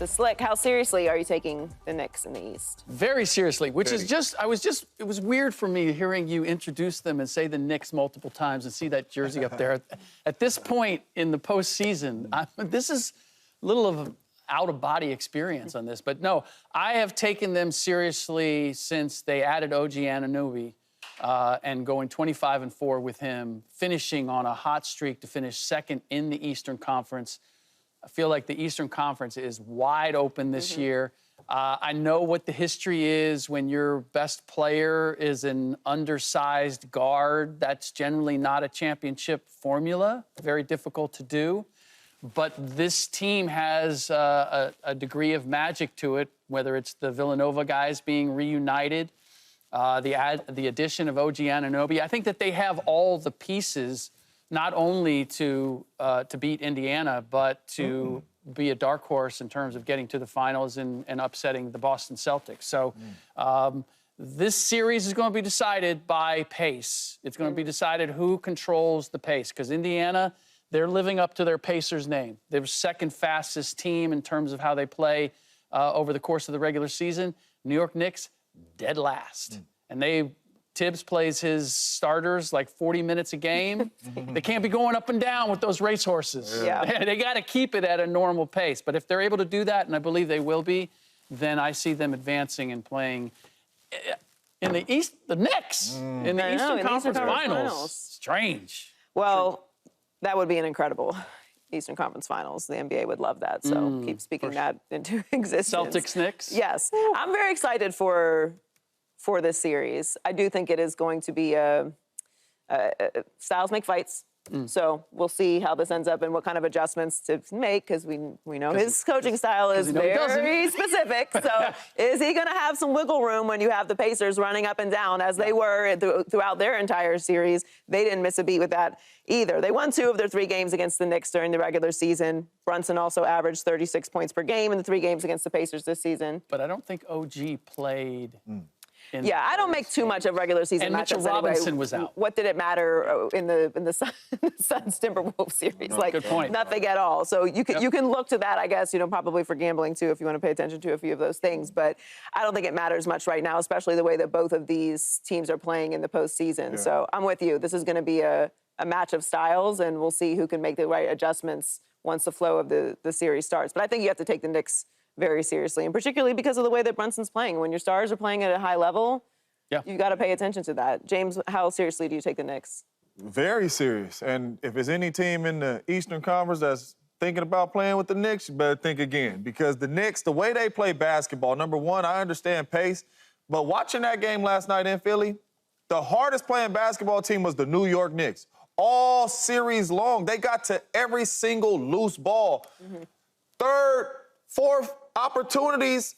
the Slick, how seriously are you taking the Knicks in the East? Very seriously, which is just, it was weird for me hearing you introduce them and say the Knicks multiple times and see that jersey up there. At this point in the postseason, this is a little of an out-of-body experience on this. But no, I have taken them seriously since they added OG Anunoby and going 25-4 with him, finishing on a hot streak to finish second in the Eastern Conference. I feel like the Eastern Conference is wide open this year. I know what the history is when your best player is an undersized guard. That's generally not a championship formula, very difficult to do. But this team has a degree of magic to it, whether it's the Villanova guys being reunited, the addition of OG Anunoby. I think that they have all the pieces not only to beat Indiana, but to be a dark horse in terms of getting to the finals and upsetting the Boston Celtics. So this series is going to be decided by pace. It's going to be decided who controls the pace, because Indiana, they're living up to their Pacers name. They're second fastest team in terms of how they play over the course of the regular season. New York Knicks, dead last. And Tibbs plays his starters like 40 minutes a game. They can't be going up and down with those racehorses. Yeah. They got to keep it at a normal pace. But if they're able to do that, and I believe they will be, then I see them advancing and playing in the East, the Knicks, in the Eastern Conference Finals. Strange. Well, that would be an incredible Eastern Conference Finals. The NBA would love that, so keep speaking that into existence. Celtics, Knicks? Yes. I'm very excited for this series. I do think it is going to be styles make fights. So we'll see how this ends up and what kind of adjustments to make, because we know his coaching style is very specific. So is he going to have some wiggle room when you have the Pacers running up and down as they were throughout their entire series? They didn't miss a beat with that either. They won 2 of their 3 games against the Knicks during the regular season. Brunson also averaged 36 points per game in the 3 games against the Pacers this season. But I don't think OG played. Yeah, I don't make too much of regular season matchups. And Mitchell Robinson was out. What did it matter in the Suns Timberwolves series? Like, good point. Nothing at all. So you can look to that, I guess, probably for gambling too, if you want to pay attention to a few of those things. But I don't think it matters much right now, especially the way that both of these teams are playing in the postseason. Yeah. So I'm with you. This is going to be a match of styles, and we'll see who can make the right adjustments once the flow of the series starts. But I think you have to take the Knicks very seriously, and particularly because of the way that Brunson's playing. When your stars are playing at a high level, you got to pay attention to that. James, how seriously do you take the Knicks? Very serious. And if there's any team in the Eastern Conference that's thinking about playing with the Knicks, you better think again. Because the Knicks, the way they play basketball, number one, I understand pace, but watching that game last night in Philly, the hardest playing basketball team was the New York Knicks. All series long, they got to every single loose ball. Third, fourth opportunities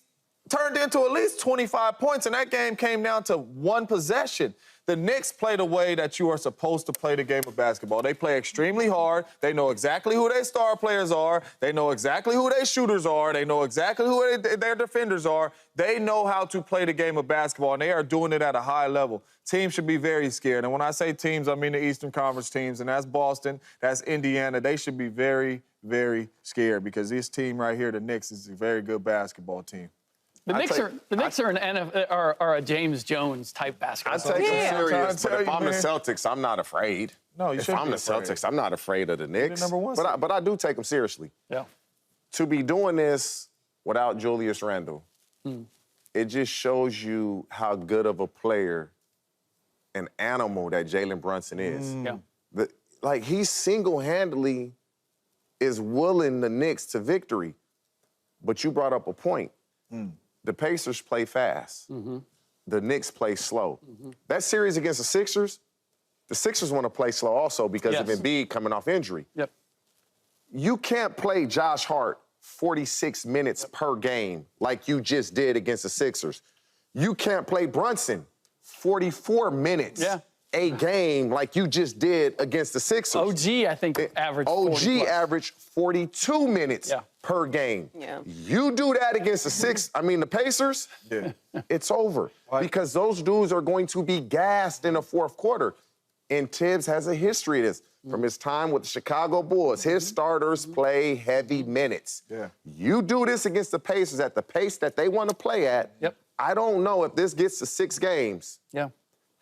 turned into at least 25 points, and that game came down to 1 possession. The Knicks play the way that you are supposed to play the game of basketball. They play extremely hard. They know exactly who their star players are. They know exactly who their shooters are. They know exactly who their defenders are. They know how to play the game of basketball, and they are doing it at a high level. Teams should be very scared. And when I say teams, I mean the Eastern Conference teams, and that's Boston, that's Indiana. They should be very, very scared, because this team right here, the Knicks, is a very good basketball team. The Knicks are a James Jones type basketball. I take them serious, but if I'm the Celtics, I'm not afraid. No, you shouldn't. If I'm the Celtics, I'm not afraid of the Knicks. Number one, but I do take them seriously. Yeah. To be doing this without Julius Randle, it just shows you how good of a player, an animal that Jalen Brunson is. Yeah. He single-handedly is willing the Knicks to victory. But you brought up a point. The Pacers play fast. The Knicks play slow. That series against the Sixers want to play slow also because of Embiid coming off injury. You can't play Josh Hart 46 minutes per game like you just did against the Sixers. You can't play Brunson 44 minutes a game like you just did against the Sixers. OG, I think, averaged 40 OG averaged 42 minutes per game. You do that against the Pacers, it's over. Because those dudes are going to be gassed in the fourth quarter. And Tibbs has a history of this. from his time with the Chicago Bulls. His starters play heavy minutes. Yeah. You do this against the Pacers at the pace that they want to play at. Yep. I don't know if this gets to 6 games. Yeah.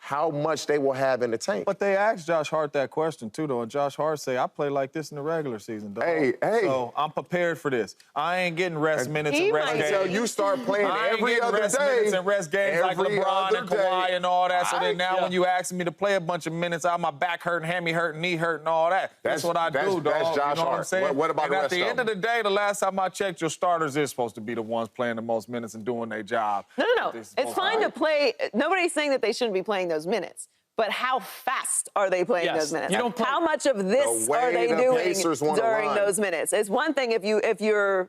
How much they will have in the tank. But they asked Josh Hart that question, too, though, and Josh Hart say, I play like this in the regular season, dog. Hey. So I'm prepared for this. I ain't getting rest minutes He and rest might games. Until you start playing I ain't every getting other rest day. minutes and rest games like every LeBron other and Kawhi day. and all that. So then now Yeah. when you asking me to play a bunch of minutes, I have my back hurting, hammy hurting, knee hurting, all that. That's what I do, dog. that's Josh you know what I'm Hart. saying? What about and the at rest the of end of the day, the last time I checked, your starters is supposed to be the ones playing the most minutes and doing their job. No. It's fine to play. Nobody's saying that they shouldn't be playing those minutes. But how fast are they playing Yes. those minutes? You don't play- How much of this The way are they the doing Pacers wanna during run. those minutes? It's one thing if you're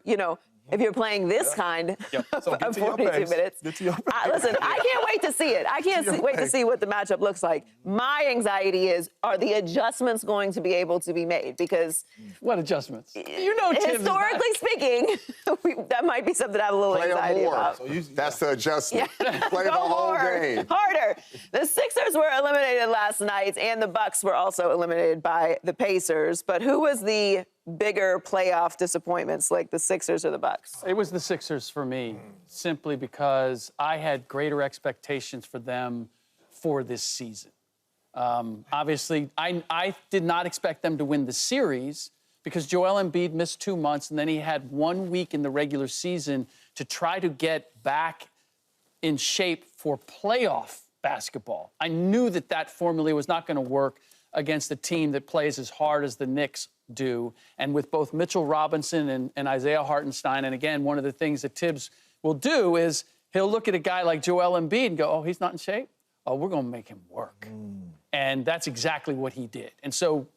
playing this kind So get of to your 42 pace. minutes. Get to your Listen, I can't wait to see it. I can't wait to see what the matchup looks like. My anxiety is, are the adjustments going to be able to be made? Because What adjustments? You know, Tim is historically speaking, that might be something I have a little Play them anxiety more. about. That's the adjustment. Play the Go whole more, game. harder. The Sixers were eliminated last night, and the Bucks were also eliminated by the Pacers. But who was the bigger playoff disappointments, like the Sixers or the Bucks? It was the Sixers for me, simply because I had greater expectations for them for this season. Obviously, I did not expect them to win the series because Joel Embiid missed 2 months, and then he had 1 week in the regular season to try to get back in shape for playoff basketball. I knew that formula was not going to work against a team that plays as hard as the Knicks do. And with both Mitchell Robinson and Isaiah Hartenstein, and again, one of the things that Tibbs will do is he'll look at a guy like Joel Embiid and go, oh, he's not in shape? Oh, we're going to make him work. And that's exactly what he did. And so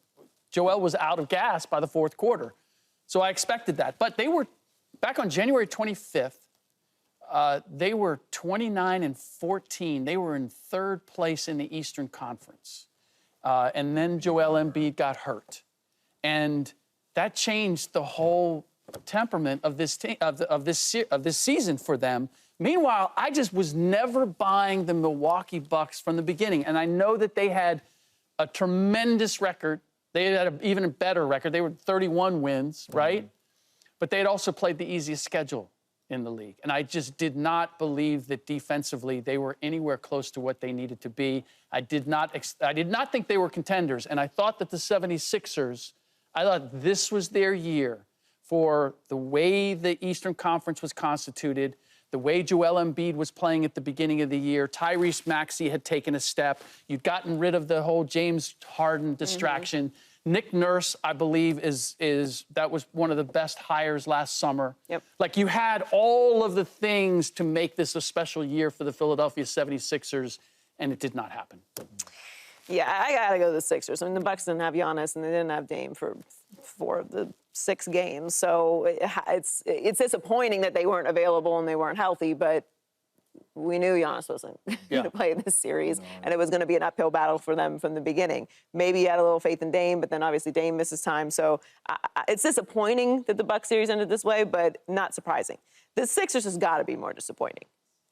Joel was out of gas by the fourth quarter. So I expected that. But they were, back on January 25th, they were 29-14. They were in third place in the Eastern Conference. And then Joel Embiid got hurt. And that changed the whole temperament of this team, of this season for them. Meanwhile, I just was never buying the Milwaukee Bucks from the beginning. And I know that they had a tremendous record. They had an even better record. They were 31 wins, right? But they had also played the easiest schedule in the league. And I just did not believe that defensively they were anywhere close to what they needed to be. I did not think they were contenders. And I thought that the 76ers, I thought this was their year for the way the Eastern Conference was constituted, the way Joel Embiid was playing at the beginning of the year. Tyrese Maxey had taken a step. You'd gotten rid of the whole James Harden distraction. Nick Nurse, I believe, that was one of the best hires last summer. Yep. Like, you had all of the things to make this a special year for the Philadelphia 76ers, and it did not happen. Yeah, I gotta go to the Sixers. I mean, the Bucks didn't have Giannis, and they didn't have Dame for the 6 games. So it's disappointing that they weren't available and they weren't healthy, but we knew Giannis wasn't going to play this series, and it was going to be an uphill battle for them from the beginning. Maybe you had a little faith in Dame, but then obviously Dame misses time. So it's disappointing that the Bucks series ended this way, but not surprising. The Sixers has got to be more disappointing.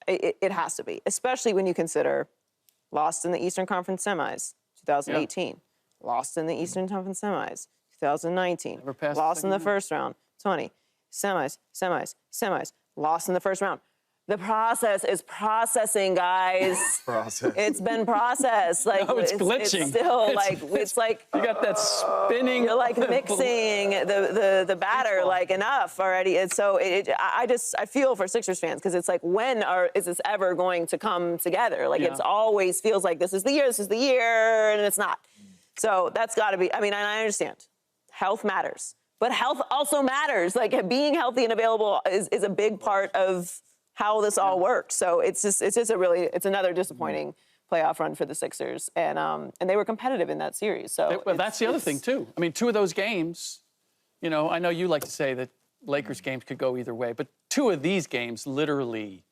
It has to be, especially when you consider lost in the Eastern Conference semis, 2018. Lost in the Eastern Conference semis, 2019. Lost in the first round, 20. Semis. Lost in the first round. The process is processing, guys. It's been processed. Like, No, it's glitching. It's still it's like You got that spinning. you're like mixing the batter like enough already. And so I feel for Sixers fans because it's like, when is this ever going to come together? Like, it's always feels like this is the year, and it's not. So that's got to be. I mean, I understand, health matters, but health also matters. Like, being healthy and available is a big part of how this all works. So it's another disappointing playoff run for the Sixers, and they were competitive in that series. So Well, that's the other thing too. I mean, 2 of those games, you know, I know you like to say that Lakers games could go either way, but 2 of these games, literally,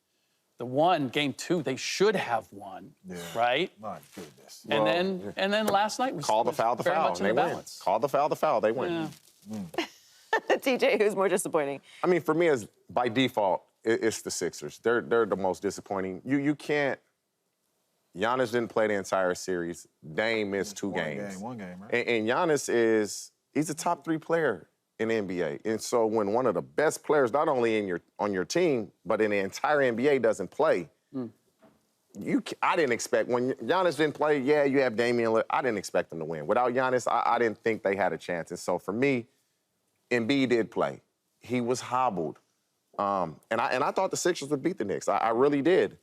game 2, they should have won, right? My goodness. And then last night was Call the foul, very much in they the win. balance. Call the foul, they win. Yeah. TJ, who's more disappointing? I mean, for me, as by default, it's the Sixers. They're the most disappointing. You can't Giannis didn't play the entire series. Dame missed two games. One game, right? And Giannis he's a top 3 player in the NBA. And so when one of the best players, not only on your team, but in the entire NBA doesn't play, I didn't expect, when Giannis didn't play, yeah, you have Damian Lillard. I didn't expect them to win. Without Giannis, I didn't think they had a chance. And so for me, Embiid did play. He was hobbled. And I thought the Sixers would beat the Knicks. I really did.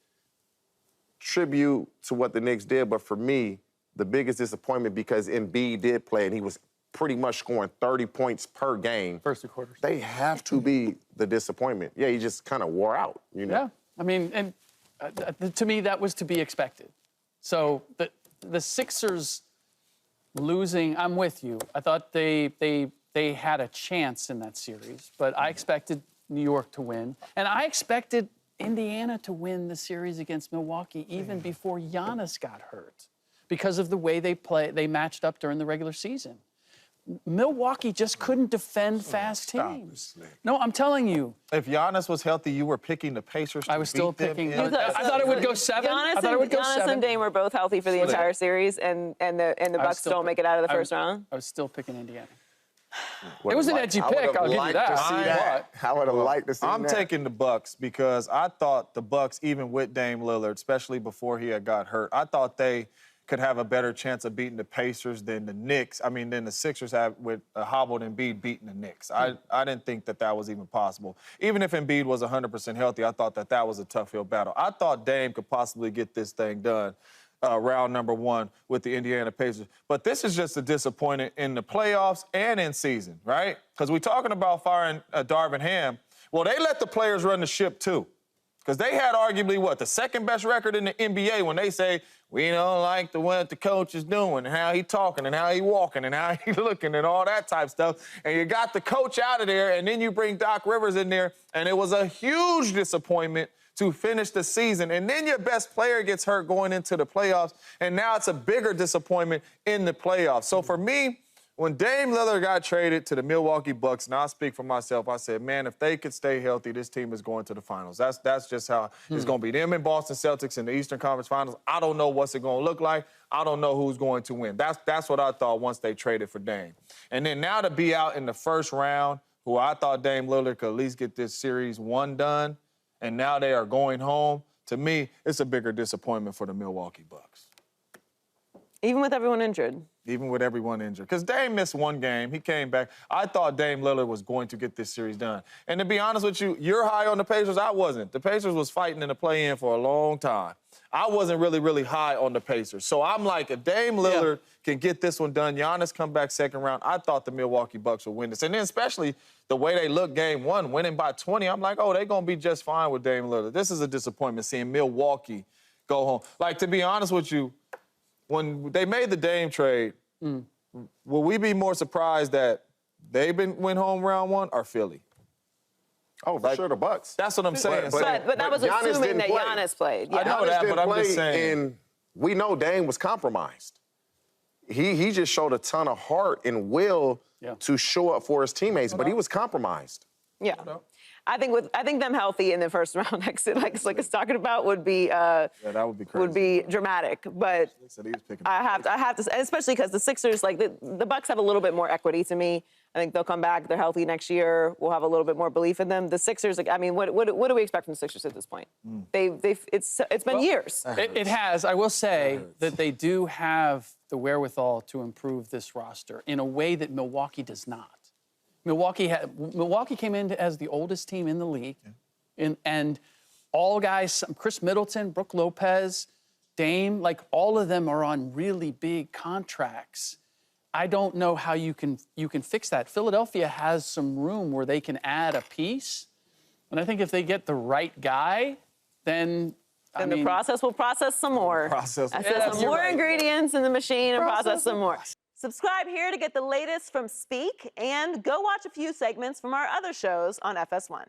Tribute to what the Knicks did, but for me, the biggest disappointment, because Embiid did play and he was pretty much scoring 30 points per game. First 2 quarters. They have to be the disappointment. Yeah, he just kind of wore out, you know? Yeah, I mean, and to me, that was to be expected. So the Sixers losing, I'm with you. I thought they had a chance in that series, but I expected New York to win, and I expected Indiana to win the series against Milwaukee even before Giannis got hurt because of the way they matched up during the regular season. Milwaukee just couldn't defend fast teams. No, I'm telling you. If Giannis was healthy, you were picking the Pacers to I was still beat them picking. in- I thought it would go 7. I thought it would go 7. Giannis and Dame were both healthy for the entire series, and the Bucks don't make it out of the first round. I was still picking Indiana. It was an edgy pick, I'll give you that. I would have liked to see that. I'm taking the Bucks because I thought the Bucks, even with Dame Lillard, especially before he had got hurt, I thought they could have a better chance of beating the Pacers than the Knicks. I mean, than the Sixers have with a hobbled Embiid beating the Knicks. I didn't think that was even possible. Even if Embiid was 100% healthy, I thought that was a tough hill battle. I thought Dame could possibly get this thing done. Round number 1 with the Indiana Pacers. But this is just a disappointment in the playoffs and in season, right? Because we're talking about firing Darvin Ham. Well, they let the players run the ship, too. Because they had arguably, the second best record in the NBA when they say, we don't like what the coach is doing and how he talking and how he walking and how he looking and all that type stuff. And you got the coach out of there, and then you bring Doc Rivers in there, and it was a huge disappointment to finish the season. And then your best player gets hurt going into the playoffs, and now it's a bigger disappointment in the playoffs. So for me, when Dame Lillard got traded to the Milwaukee Bucks, and I'll speak for myself, I said, man, if they could stay healthy, this team is going to the finals. That's just how it's going to be. Them and Boston Celtics in the Eastern Conference Finals, I don't know what's it going to look like. I don't know who's going to win. That's what I thought once they traded for Dame. And then now to be out in the first round, who I thought Dame Lillard could at least get this series 1 done, and now they are going home, to me, it's a bigger disappointment for the Milwaukee Bucks. Even with everyone injured. Even with everyone injured. Because Dame missed 1 game. He came back. I thought Dame Lillard was going to get this series done. And to be honest with you, you're high on the Pacers. I wasn't. The Pacers was fighting in the play-in for a long time. I wasn't really high on the Pacers. So I'm like, if Dame Lillard can get this one done, Giannis come back second round, I thought the Milwaukee Bucks would win this. And then especially the way they looked game 1, winning by 20, I'm like, oh, they're going to be just fine with Dame Lillard. This is a disappointment seeing Milwaukee go home. Like, to be honest with you, when they made the Dame trade, will we be more surprised that they went home round 1 or Philly? Oh, for sure, the Bucks. That's what I'm saying. But that was Giannis assuming didn't that play. Giannis played. I know that, but I'm just saying. And we know Dame was compromised. He just showed a ton of heart and will to show up for his teammates, but he was compromised. Yeah. I think them healthy in the first round, like Slick talking about, would be that would be crazy. Would be dramatic. But I have to, especially because the Sixers, like the Bucks, have a little bit more equity to me. I think they'll come back. They're healthy next year. We'll have a little bit more belief in them. The Sixers, like, I mean, what do we expect from the Sixers at this point? It's been years. It has. I will say that they do have the wherewithal to improve this roster in a way that Milwaukee does not. Milwaukee came in as the oldest team in the league, and all guys, Chris Middleton, Brook Lopez, Dame, like all of them are on really big contracts. I don't know how you can fix that. Philadelphia has some room where they can add a piece, and I think if they get the right guy, then the process will process some more. Some more ingredients in the machine and process some more. Subscribe here to get the latest from Speak, and go watch a few segments from our other shows on FS1.